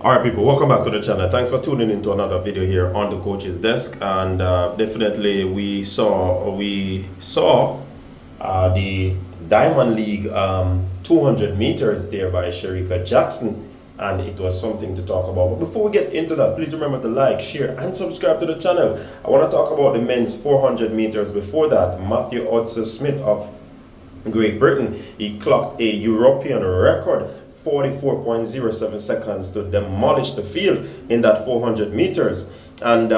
Alright people, welcome back to the channel. Thanks for tuning into another video here on the coach's desk. And definitely we saw the Diamond League 200 meters there by Shericka Jackson, and it was something to talk about. But before we get into that, please remember to like, share and subscribe to the channel. I want to talk about the men's 400 meters. Before that, Matthew Smith of Great Britain, he clocked a European record 44.07 seconds to demolish the field in that 400 meters. And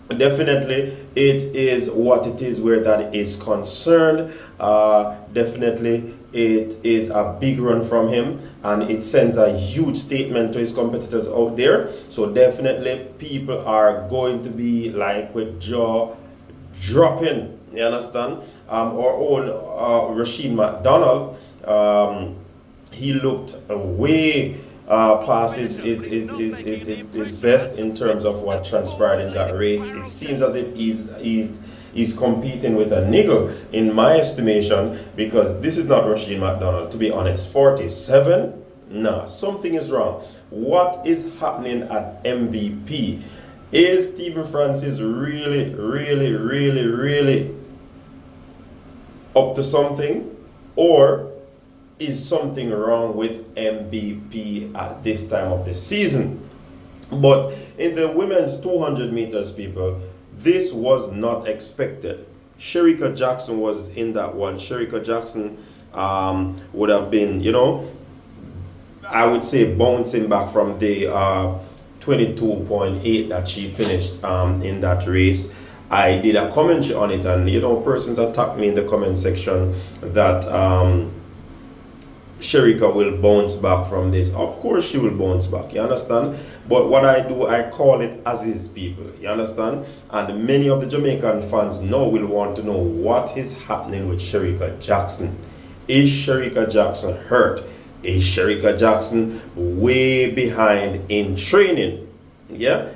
definitely it is what it is where that is concerned. Definitely it is a big run from him, and it sends a huge statement to his competitors out there. So definitely people are going to be like with jaw dropping, you understand? Our own Rashid McDonald, he looked way past his best in terms of what transpired in that race. It seems as if he's competing with a niggle in my estimation, because this is not Rashid McDonald, to be honest. 47? Nah, something is wrong. What is happening at MVP? Is Stephen Francis really up to something, or is something wrong with MVP at this time of the season? But in the women's 200 meters, people, this was not expected. Shericka Jackson was in that one. Shericka Jackson would have been, I would say bouncing back from the 22.8 that she finished in that race. I did a commentary on it, and persons attacked me in the comment section that Shericka will bounce back from this. Of course she will bounce back, you understand? But what I do, I call it as is, people, you understand? And many of the Jamaican fans now will want to know what is happening with Shericka Jackson. Is Shericka Jackson hurt? Is Shericka Jackson way behind in training? Yeah?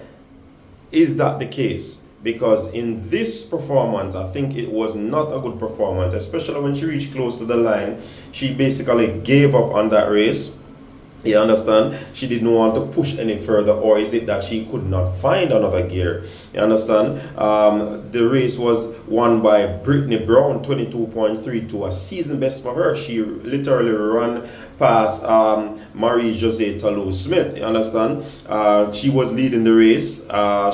Is that the case? Because in this performance, I think it was not a good performance, especially when she reached close to the line. She basically gave up on that race. You understand? She didn't want to push any further, or is it that she could not find another gear? You understand? The race was won by Brittany Brown, 22.32, a season best for her. She literally ran past Marie-Josée Tallou-Smith. You understand? She was leading the race.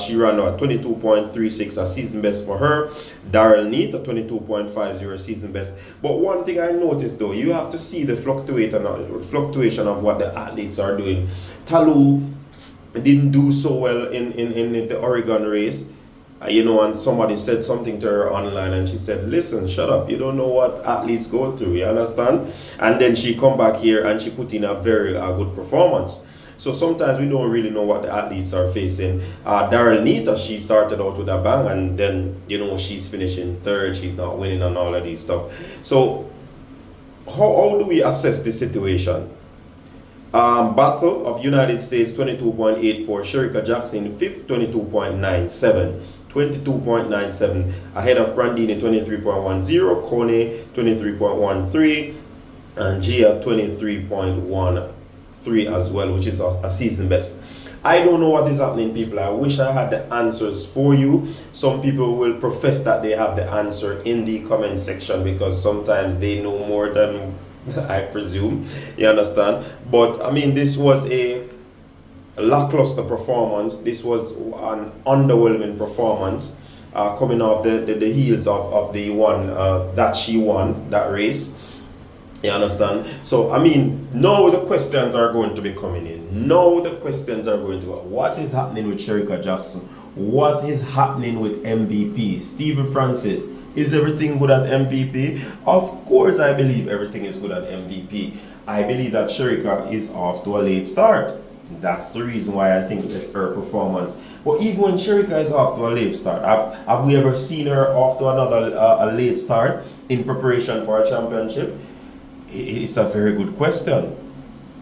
She ran at 22.36, a season best for her. Darrell Neat at 22.50, season best. But one thing I noticed though, you have to see the fluctuation of what the athletes are doing. Tallou didn't do so well in the Oregon race. And somebody said something to her online, and she said, listen, shut up, you don't know what athletes go through, you understand? And then she come back here and she put in a very good performance. So sometimes we don't really know what the athletes are facing. Darrell Nita, she started out with a bang, and then she's finishing third, she's not winning and all of these stuff. So how do we assess this situation? Battle of United States, 22.84, Shericka Jackson 5th, 22.97, 22.97, ahead of Brandini 23.10, Kone 23.13, and Gia 23.13 as well, which is a season best. I don't know what is happening, people. I wish I had the answers for you. Some people will profess that they have the answer in the comment section, because sometimes they know more than I presume, you understand? But I mean, this was a lackluster performance. This was an underwhelming performance, coming off the heels of the one that she won that race, you understand? So I mean, now the questions are going to be coming in. Now the questions are going to go, what is happening with Shericka Jackson? What is happening with MVP? Stephen Francis, is everything good at MVP? Of course I believe everything is good at MVP. I believe that Shericka is off to a late start. That's the reason why I think it's her performance. But even when Shericka is off to a late start, have we ever seen her off to another a late start in preparation for a championship? It's a very good question.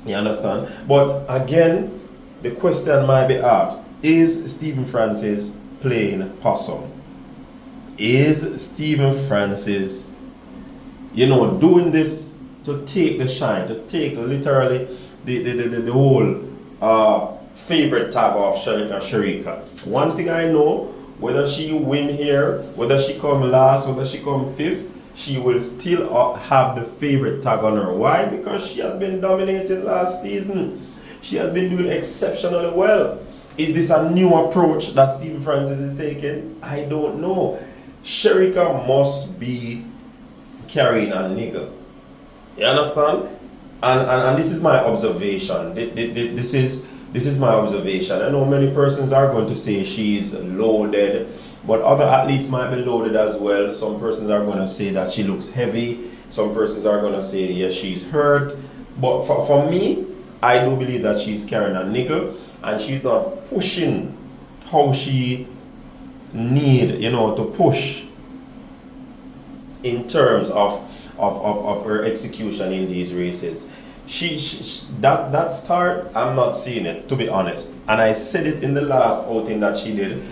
You understand? But again, the question might be asked, is Stephen Francis playing possum? Is Stephen Francis, doing this to take the shine, to take literally the whole favorite tag of Shericka. One thing I know, whether she win here, whether she come last, whether she come fifth, she will still have the favorite tag on her. Why? Because she has been dominating last season. She has been doing exceptionally well. Is this a new approach that Stephen Francis is taking? I don't know. Shericka must be carrying a nigga. You understand? And this is my observation. This is my observation. I know many persons are going to say she's loaded, but other athletes might be loaded as well. Some persons are going to say that she looks heavy. Some persons are going to say, yes, she's hurt. But for me, I do believe that she's carrying a nickel and she's not pushing how she need, to push in terms of her execution in these races. That start, I'm not seeing it, to be honest. And I said it in the last outing that she did.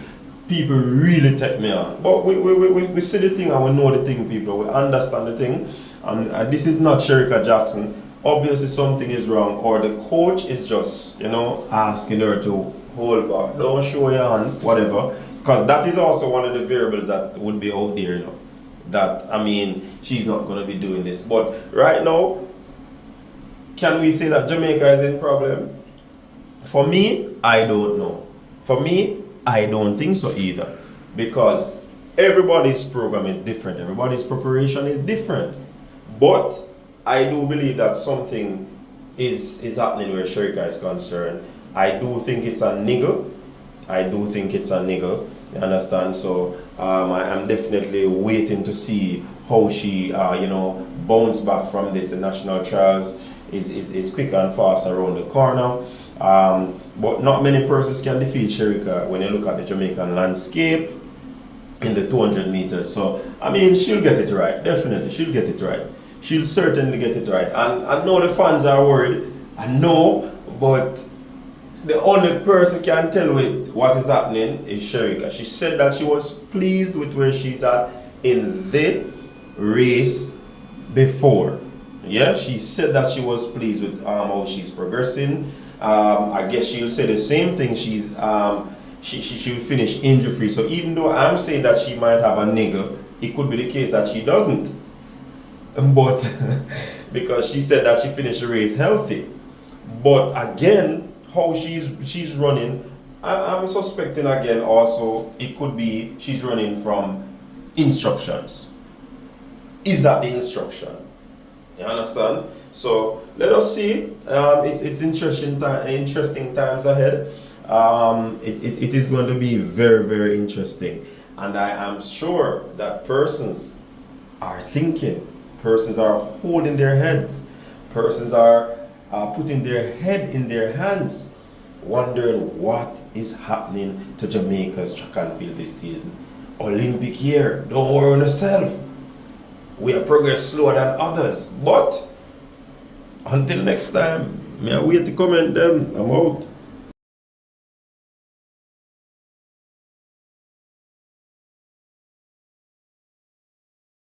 People really take me on. But we see the thing and we know the thing, people. We understand the thing. And this is not Shericka Jackson. Obviously something is wrong, or the coach is just, asking her to hold back. Don't show your hand, whatever. Because that is also one of the variables that would be out there, That, she's not going to be doing this. But right now, can we say that Jamaica is in problem? For me, I don't know. For me, I don't think so either. Because everybody's program is different. Everybody's preparation is different. But I do believe that something is happening where Shericka is concerned. I do think it's a niggle. You understand? So I am definitely waiting to see how she, bounce back from this. The national trials is quick and fast around the corner. But not many persons can defeat Shericka when you look at the Jamaican landscape in the 200 meters. So, she'll get it right. Definitely, she'll get it right. She'll certainly get it right. And I know the fans are worried. I know, but the only person can tell with what is happening is Shericka. She said that she was pleased with where she's at in the race before. Yeah, she said that she was pleased with how she's progressing. I guess she'll say the same thing. She'll finish injury free. So even though I'm saying that she might have a niggle, it could be the case that she doesn't. But because she said that she finished the race healthy. But again, how she's running, I'm suspecting again also it could be she's running from instructions. Is that the instruction? You understand? So let us see. It's interesting times ahead. It is going to be very, very interesting. And I am sure that persons are thinking, persons are holding their heads, persons are putting their head in their hands, wondering what is happening to Jamaica's track and field this season. Olympic year, don't worry on yourself. We have progressed slower than others. But until next time, may I wait to comment them. I'm out.